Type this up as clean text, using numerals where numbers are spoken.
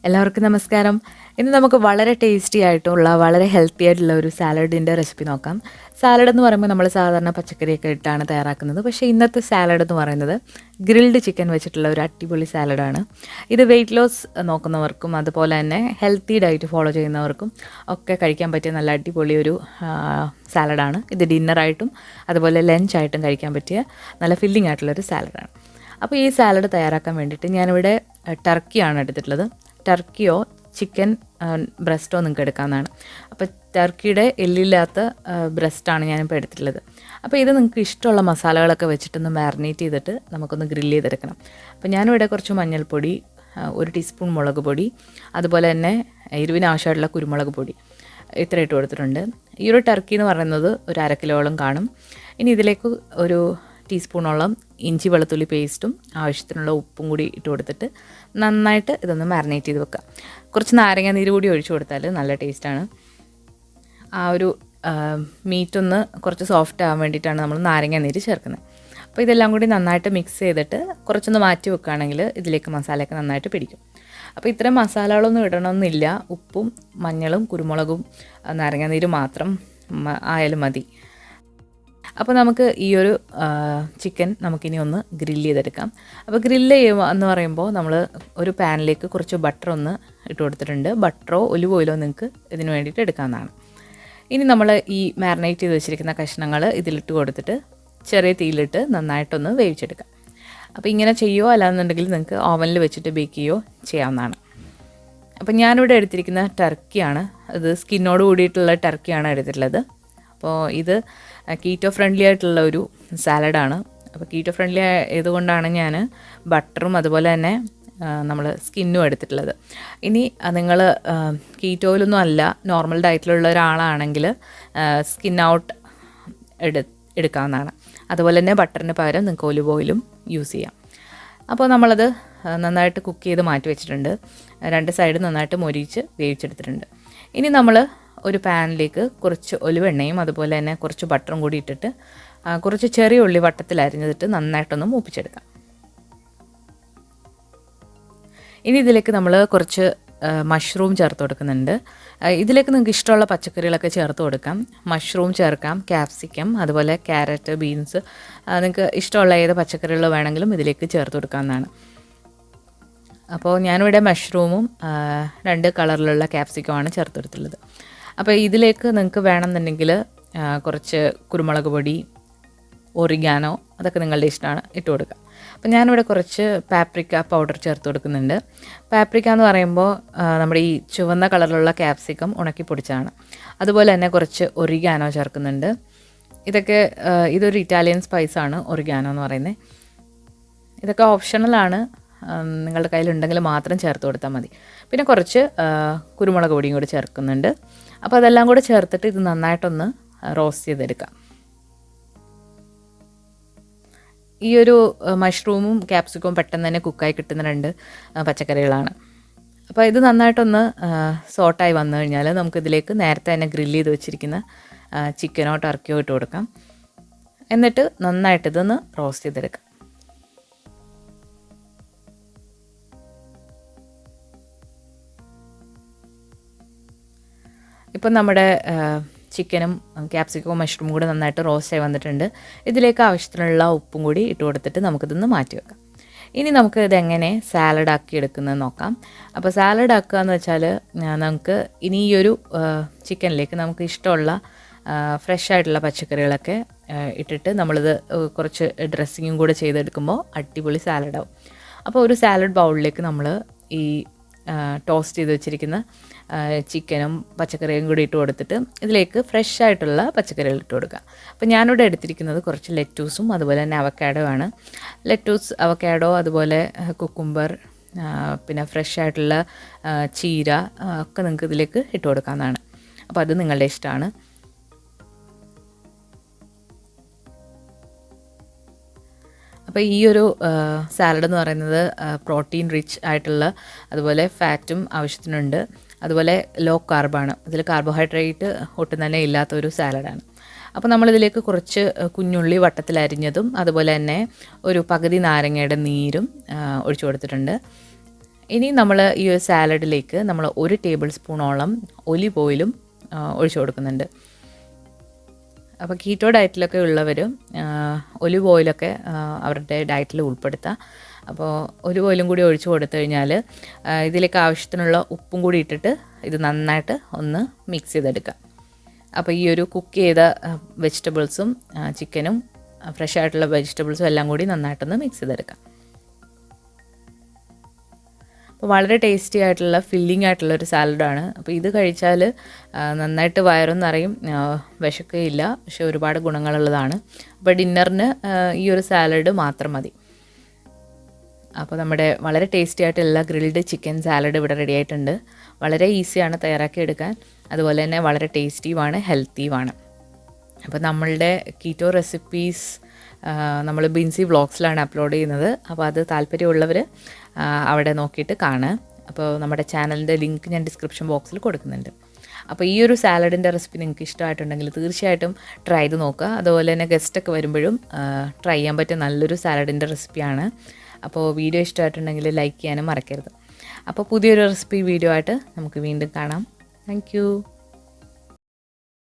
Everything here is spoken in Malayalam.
എല്ലാവർക്കും നമസ്കാരം. ഇന്ന് നമുക്ക് വളരെ ടേസ്റ്റി ആയിട്ടുള്ള വളരെ ഹെൽത്തി ആയിട്ടുള്ള ഒരു സാലഡിൻ്റെ റെസിപ്പി നോക്കാം. സാലഡ് എന്ന് പറയുമ്പോൾ നമ്മൾ സാധാരണ പച്ചക്കറിയൊക്കെ ഇട്ടാണ് തയ്യാറാക്കുന്നത്. പക്ഷേ ഇന്നത്തെ സാലഡ് എന്ന് പറയുന്നത് ഗ്രിൽഡ് ചിക്കൻ വെച്ചിട്ടുള്ള ഒരു അടിപൊളി സാലഡാണ്. ഇത് വെയിറ്റ് ലോസ് നോക്കുന്നവർക്കും അതുപോലെ തന്നെ ഹെൽത്തി ഡയറ്റ് ഫോളോ ചെയ്യുന്നവർക്കും ഒക്കെ കഴിക്കാൻ പറ്റിയ നല്ല അടിപൊളി ഒരു സാലഡാണ്. ഇത് ഡിന്നറായിട്ടും അതുപോലെ ലഞ്ചായിട്ടും കഴിക്കാൻ പറ്റിയ നല്ല ഫില്ലിംഗ് ആയിട്ടുള്ളൊരു സാലഡാണ്. അപ്പോൾ ഈ സാലഡ് തയ്യാറാക്കാൻ വേണ്ടിയിട്ട് ഞാനിവിടെ ടർക്കിയാണ് എടുത്തിട്ടുള്ളത്. ടർക്കിയോ ചിക്കൻ ബ്രസ്റ്റോ നിങ്ങൾക്ക് എടുക്കാവുന്നതാണ്. അപ്പോൾ ടർക്കിയുടെ എല്ലില്ലാത്ത ബ്രസ്റ്റാണ് ഞാനിപ്പോൾ എടുത്തിട്ടുള്ളത്. അപ്പോൾ ഇത് നിങ്ങൾക്ക് ഇഷ്ടമുള്ള മസാലകളൊക്കെ വെച്ചിട്ടൊന്ന് മാരിനേറ്റ് ചെയ്തിട്ട് നമുക്കൊന്ന് ഗ്രില്ല് ചെയ്തെടുക്കണം. അപ്പോൾ ഞാനിവിടെ കുറച്ച് മഞ്ഞൾപ്പൊടി, 1 ടീസ്പൂൺ മുളക് പൊടി, അതുപോലെ തന്നെ എരിവിന് ആവശ്യമായിട്ടുള്ള കുരുമുളക് പൊടി ഇത്ര ഇട്ട് കൊടുത്തിട്ടുണ്ട്. ഈ ഒരു ടർക്കി എന്ന് പറയുന്നത് ഒരു 1/2 കിലോളം കാണും. ഇനി ഇതിലേക്ക് ഒരു ടീസ്പൂണോളം ഇഞ്ചി വെളുത്തുള്ളി പേസ്റ്റും ആവശ്യത്തിനുള്ള ഉപ്പും കൂടി ഇട്ട് കൊടുത്തിട്ട് നന്നായിട്ട് ഇതൊന്ന് മാരിനേറ്റ് ചെയ്ത് വെക്കുക. കുറച്ച് നാരങ്ങ നീര് കൂടി ഒഴിച്ചു കൊടുത്താൽ നല്ല ടേസ്റ്റാണ്. ആ ഒരു മീറ്റൊന്ന് കുറച്ച് സോഫ്റ്റ് ആകാൻ വേണ്ടിയിട്ടാണ് നമ്മൾ നാരങ്ങ നീര് ചേർക്കുന്നത്. അപ്പോൾ ഇതെല്ലാം കൂടി നന്നായിട്ട് മിക്സ് ചെയ്തിട്ട് കുറച്ചൊന്ന് മാറ്റി വെക്കുകയാണെങ്കിൽ ഇതിലേക്ക് മസാലയൊക്കെ നന്നായിട്ട് പിടിക്കും. അപ്പോൾ ഇത്രയും മസാലകളൊന്നും ഇടണമെന്നില്ല. ഉപ്പും മഞ്ഞളും കുരുമുളകും നാരങ്ങ നീര് മാത്രം ആയാലും മതി. അപ്പോൾ നമുക്ക് ഈ ഒരു ചിക്കൻ നമുക്കിനി ഒന്ന് ഗ്രില്ല് ചെയ്തെടുക്കാം. അപ്പോൾ ഗ്രില്ല് ചെയ്യുക എന്ന് പറയുമ്പോൾ നമ്മൾ ഒരു പാനിലേക്ക് കുറച്ച് ബട്ടർ ഒന്ന് ഇട്ട് കൊടുത്തിട്ടുണ്ട്. ബട്ടറോ ഒലിവ് ഓയിലോ നിങ്ങൾക്ക് ഇതിന് വേണ്ടിയിട്ട് എടുക്കാവുന്നതാണ്. ഇനി നമ്മൾ ഈ മാരിനേറ്റ് ചെയ്ത് വെച്ചിരിക്കുന്ന കഷ്ണങ്ങൾ ഇതിലിട്ട് കൊടുത്തിട്ട് ചെറിയ തീയിലിട്ട് നന്നായിട്ടൊന്ന് വേവിച്ചെടുക്കാം. അപ്പോൾ ഇങ്ങനെ ചെയ്യുമോ അല്ലാന്നുണ്ടെങ്കിൽ നിങ്ങൾക്ക് ഓവനിൽ വെച്ചിട്ട് ബേക്ക് ചെയ്യുകയോ ചെയ്യാവുന്നതാണ്. അപ്പോൾ ഞാനിവിടെ എടുത്തിരിക്കുന്ന ടർക്കിയാണ്. അത് സ്കിന്നോട് കൂടിയിട്ടുള്ള ടർക്കിയാണ് എടുത്തിട്ടുള്ളത്. അപ്പോൾ ഇത് കീറ്റോ ഫ്രണ്ട്ലി ആയിട്ടുള്ള ഒരു സാലഡാണ്. അപ്പോൾ കീറ്റോ ഫ്രണ്ട്ലി ആയതുകൊണ്ടാണ് ഞാൻ ബട്ടറും അതുപോലെ തന്നെ നമ്മൾ സ്കിന്നും എടുത്തിട്ടുള്ളത്. ഇനി നിങ്ങൾ കീറ്റോയിലൊന്നും അല്ല നോർമൽ ഡയറ്റിലുള്ള ഒരാളാണെങ്കിൽ സ്കിൻ ഔട്ട് എടുക്കാവുന്നതാണ്. അതുപോലെ തന്നെ ബട്ടറിന് പകരം നിങ്ങൾക്ക് ഒലിവ് ഓയിലും യൂസ് ചെയ്യാം. അപ്പോൾ നമ്മളത് നന്നായിട്ട് കുക്ക് ചെയ്ത് മാറ്റി വെച്ചിട്ടുണ്ട്. 2 സൈഡ് നന്നായിട്ട് മൊരിച്ച് വേവിച്ചെടുത്തിട്ടുണ്ട്. ഇനി നമ്മൾ ഒരു പാനിലേക്ക് കുറച്ച് ഒലിവെണ്ണയും അതുപോലെ തന്നെ കുറച്ച് ബട്ടറും കൂടി ഇട്ടിട്ട് കുറച്ച് ചെറിയ ഉള്ളി വട്ടത്തിൽ അരിഞ്ഞിട്ട് നന്നായിട്ടൊന്ന് മൂപ്പിച്ചെടുക്കാം. ഇനി ഇതിലേക്ക് നമ്മൾ കുറച്ച് മഷ്റൂം ചേർത്ത് കൊടുക്കുന്നുണ്ട്. ഇതിലേക്ക് നിങ്ങൾക്ക് ഇഷ്ടമുള്ള പച്ചക്കറികളൊക്കെ ചേർത്ത് കൊടുക്കാം. മഷ്റൂം ചേർക്കാം, ക്യാപ്സിക്കം, അതുപോലെ ക്യാരറ്റ്, ബീൻസ്, നിങ്ങൾക്ക് ഇഷ്ടമുള്ള ഏത് പച്ചക്കറികൾ വേണമെങ്കിലും ഇതിലേക്ക് ചേർത്ത് കൊടുക്കാവുന്നതാണ്. അപ്പോൾ ഞാനിവിടെ മഷ്റൂമും 2 കളറിലുള്ള ക്യാപ്സിക്കമാണ് ചേർത്ത് കൊടുത്തിട്ടുള്ളത്. അപ്പോൾ ഇതിലേക്ക് നിങ്ങൾക്ക് വേണമെന്നുണ്ടെങ്കിൽ കുറച്ച് കുരുമുളക് പൊടി, ഒറിഗാനോ, അതൊക്കെ നിങ്ങളുടെ ഇഷ്ടമാണ് ഇട്ട് കൊടുക്കുക. അപ്പോൾ ഞാനിവിടെ കുറച്ച് പാപ്രിക്ക പൗഡർ ചേർത്ത് കൊടുക്കുന്നുണ്ട്. പാപ്രിക്ക എന്ന് പറയുമ്പോൾ നമ്മുടെ ഈ ചുവന്ന കളറിലുള്ള ക്യാപ്സിക്കം ഉണക്കി പൊടിച്ചതാണ്. അതുപോലെ തന്നെ കുറച്ച് ഒറിഗാനോ ചേർക്കുന്നുണ്ട്. ഇതൊരു ഇറ്റാലിയൻ സ്പൈസാണ് ഒറിഗാനോ എന്ന് പറയുന്നത്. ഇതൊക്കെ ഓപ്ഷണലാണ്, നിങ്ങളുടെ കയ്യിലുണ്ടെങ്കിൽ മാത്രം ചേർത്ത് കൊടുത്താൽ മതി. പിന്നെ കുറച്ച് കുരുമുളക് പൊടിയും കൂടി ചേർക്കുന്നുണ്ട്. അപ്പോൾ അതെല്ലാം കൂടെ ചേർത്തിട്ട് ഇത് നന്നായിട്ടൊന്ന് റോസ്റ്റ് ചെയ്തെടുക്കാം. ഈ ഒരു മഷ്റൂമും ക്യാപ്സിക്കവും പെട്ടെന്ന് തന്നെ കുക്കായി കിട്ടുന്ന 2 പച്ചക്കറികളാണ്. അപ്പോൾ ഇത് നന്നായിട്ടൊന്ന് സോട്ടായി വന്നു കഴിഞ്ഞാൽ നമുക്കിതിലേക്ക് നേരത്തെ തന്നെ ഗ്രില്ല് ചെയ്ത് വെച്ചിരിക്കുന്ന ചിക്കനോ ടർക്കിയോ ഇട്ട് കൊടുക്കാം. എന്നിട്ട് നന്നായിട്ടിതൊന്ന് റോസ്റ്റ് ചെയ്തെടുക്കാം. ഇപ്പം നമ്മുടെ ചിക്കനും ക്യാപ്സിക്കവും മഷ്റൂമും കൂടി നന്നായിട്ട് റോസ്റ്റായി വന്നിട്ടുണ്ട്. ഇതിലേക്ക് ആവശ്യത്തിനുള്ള ഉപ്പും കൂടി ഇട്ട് കൊടുത്തിട്ട് നമുക്കിതൊന്ന് മാറ്റി വെക്കാം. ഇനി നമുക്ക് ഇതെങ്ങനെ സാലഡ് ആക്കി എടുക്കുന്നത് നോക്കാം. അപ്പോൾ സാലഡ് ആക്കുക എന്ന് വെച്ചാൽ നമുക്ക് ഇനി ഈ ഒരു ചിക്കനിലേക്ക് നമുക്ക് ഇഷ്ടമുള്ള ഫ്രഷ് ആയിട്ടുള്ള പച്ചക്കറികളൊക്കെ ഇട്ടിട്ട് നമ്മളിത് കുറച്ച് ഡ്രസ്സിങ്ങും കൂടെ ചെയ്തെടുക്കുമ്പോൾ അടിപൊളി സാലഡാവും. അപ്പോൾ ഒരു സാലഡ് ബൗളിലേക്ക് നമ്മൾ ഈ ടോസ്റ്റ് ചെയ്ത് വെച്ചിരിക്കുന്ന ചിക്കനും പച്ചക്കറിയും കൂടി ഇട്ട് കൊടുത്തിട്ട് ഇതിലേക്ക് ഫ്രഷ് ആയിട്ടുള്ള പച്ചക്കറികൾ ഇട്ട് കൊടുക്കുക. അപ്പോൾ ഞാനിവിടെ എടുത്തിരിക്കുന്നത് കുറച്ച് ലെറ്റൂസും അതുപോലെ തന്നെ അവക്കാഡോ ആണ്. ലെറ്റൂസ്, അവക്കാഡോ, അതുപോലെ കുക്കുംബർ, പിന്നെ ഫ്രഷ് ആയിട്ടുള്ള ചീര ഒക്കെ നിങ്ങൾക്ക് ഇതിലേക്ക് ഇട്ട് കൊടുക്കാവുന്നതാണ്. അപ്പോൾ അത് നിങ്ങളുടെ ഇഷ്ടമാണ്. അപ്പോൾ ഈ ഒരു സാലഡ് എന്ന് പറയുന്നത് പ്രോട്ടീൻ റിച്ച് ആയിട്ടുള്ള അതുപോലെ ഫാറ്റും ആവശ്യത്തിനുണ്ട്. അതുപോലെ ലോ കാർബാണ്. ഇതിൽ കാർബോഹൈഡ്രേറ്റ് ഒട്ടും തന്നെ ഇല്ലാത്തൊരു സാലഡാണ്. അപ്പോൾ നമ്മളിതിലേക്ക് കുറച്ച് കുഞ്ഞുള്ളി വട്ടത്തിലരിഞ്ഞതും അതുപോലെ തന്നെ ഒരു പകുതി നാരങ്ങയുടെ നീരും ഒഴിച്ചു കൊടുത്തിട്ടുണ്ട്. ഇനി നമ്മൾ ഈ ഒരു സാലഡിലേക്ക് നമ്മൾ 1 ടേബിൾ സ്പൂണോളം ഒലിവ് ഓയിലും ഒഴിച്ചു കൊടുക്കുന്നുണ്ട്. അപ്പോൾ കീറ്റോ ഡയറ്റിലൊക്കെ ഉള്ളവർ ഒലിവ് ഓയിലൊക്കെ അവരുടെ ഡയറ്റിൽ ഉൾപ്പെടുത്തുക. അപ്പോൾ ഒലിവ് ഓയിലും കൂടി ഒഴിച്ചു കൊടുത്തു കഴിഞ്ഞാൽ ഇതിലേക്ക് ആവശ്യത്തിനുള്ള ഉപ്പും കൂടി ഇട്ടിട്ട് ഇത് നന്നായിട്ട് ഒന്ന് മിക്സ് ചെയ്തെടുക്കുക. അപ്പോൾ ഈ ഒരു കുക്ക് ചെയ്ത വെജിറ്റബിൾസും ചിക്കനും ഫ്രഷ് ആയിട്ടുള്ള വെജിറ്റബിൾസും എല്ലാം കൂടി നന്നായിട്ടൊന്ന് മിക്സ് ചെയ്തെടുക്കാം. അപ്പോൾ വളരെ ടേസ്റ്റി ആയിട്ടുള്ള ഫില്ലിംഗ് ആയിട്ടുള്ളൊരു സാലഡാണ്. അപ്പോൾ ഇത് കഴിച്ചാൽ നന്നായിട്ട് വയറും നിറയും, വിശക്കുകയില്ല, പക്ഷേ ഒരുപാട് ഗുണങ്ങളുള്ളതാണ്. അപ്പോൾ ഡിന്നറിന് ഈ ഒരു സാലഡ് മാത്രം മതി. അപ്പോൾ നമ്മുടെ വളരെ ടേസ്റ്റി ആയിട്ടുള്ള ഗ്രിൽഡ് ചിക്കൻ സാലഡ് ഇവിടെ റെഡി ആയിട്ടുണ്ട്. വളരെ ഈസിയാണ് തയ്യാറാക്കിയെടുക്കാൻ, അതുപോലെ തന്നെ വളരെ ടേസ്റ്റിയുമാണ്, ഹെൽത്തിയുമാണ്. അപ്പോൾ നമ്മളുടെ കീറ്റോ റെസിപ്പീസ് നമ്മൾ ബിൻസി വ്ളോഗ്സിലാണ് അപ്ലോഡ് ചെയ്യുന്നത്. അപ്പോൾ അത് താല്പര്യമുള്ളവർ അവിടെ നോക്കിയിട്ട് കാണുക. അപ്പോൾ നമ്മുടെ ചാനലിൻ്റെ ലിങ്ക് ഞാൻ ഡിസ്ക്രിപ്ഷൻ ബോക്സിൽ കൊടുക്കുന്നുണ്ട്. അപ്പോൾ ഈ ഒരു സാലഡിൻ്റെ റെസിപ്പി നിങ്ങൾക്ക് ഇഷ്ടമായിട്ടുണ്ടെങ്കിൽ തീർച്ചയായിട്ടും ട്രൈ ചെയ്ത് നോക്കുക. അതുപോലെ തന്നെ ഗസ്റ്റൊക്കെ വരുമ്പോഴും ട്രൈ ചെയ്യാൻ പറ്റിയ നല്ലൊരു സാലഡിൻ്റെ റെസിപ്പിയാണ്. അപ്പോൾ വീഡിയോ ഇഷ്ടമായിട്ടുണ്ടെങ്കിൽ ലൈക്ക് ചെയ്യാനും മറക്കരുത്. അപ്പോൾ പുതിയൊരു റെസിപ്പി വീഡിയോ ആയിട്ട് നമുക്ക് വീണ്ടും കാണാം. താങ്ക്